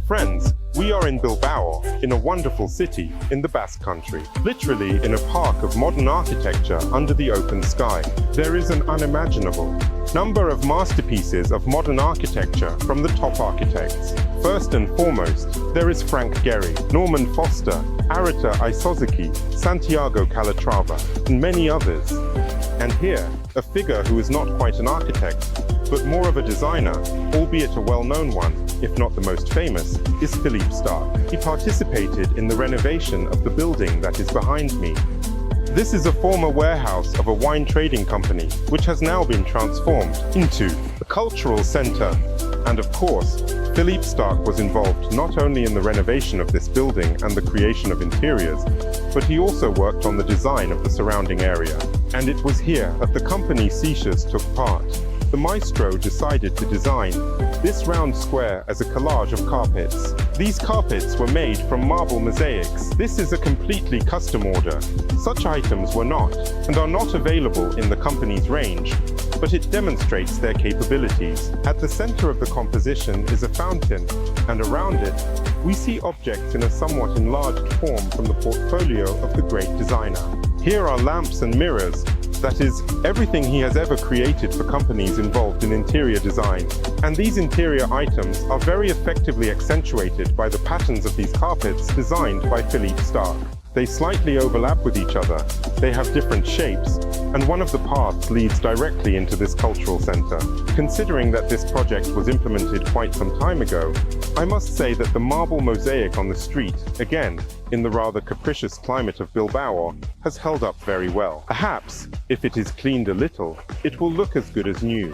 Friends, we are in Bilbao, in a wonderful city in the Basque Country. Literally in a park of modern architecture under the open sky. There is an unimaginable number of masterpieces of modern architecture from the top architects. First and foremost, there is Frank Gehry, Norman Foster, Arita Isozaki, Santiago Calatrava, and many others. And here, a figure who is not quite an architect, but more of a designer, albeit a well-known one, if not the most famous, is Philippe Starck. He participated in the renovation of the building that is behind me. This is a former warehouse of a wine trading company, which has now been transformed into a cultural center. And of course, Philippe Starck was involved not only in the renovation of this building and the creation of interiors, but he also worked on the design of the surrounding area. And it was here that the company Sicis took part. The maestro decided to design this round square as a collage of carpets. These carpets were made from marble mosaics. This is a completely custom order. Such items were not, and are not available in the company's range, but it demonstrates their capabilities. At the center of the composition is a fountain, and around it, we see objects in a somewhat enlarged form from the portfolio of the great designer. Here are lamps and mirrors, that is, everything he has ever created for companies involved in interior design. And these interior items are very effectively accentuated by the patterns of these carpets designed by Philippe Starck. They slightly overlap with each other, they have different shapes, and one of the paths leads directly into this cultural center. Considering that this project was implemented quite some time ago, I must say that the marble mosaic on the street, again, in the rather capricious climate of Bilbao, has held up very well. Perhaps, if it is cleaned a little, it will look as good as new.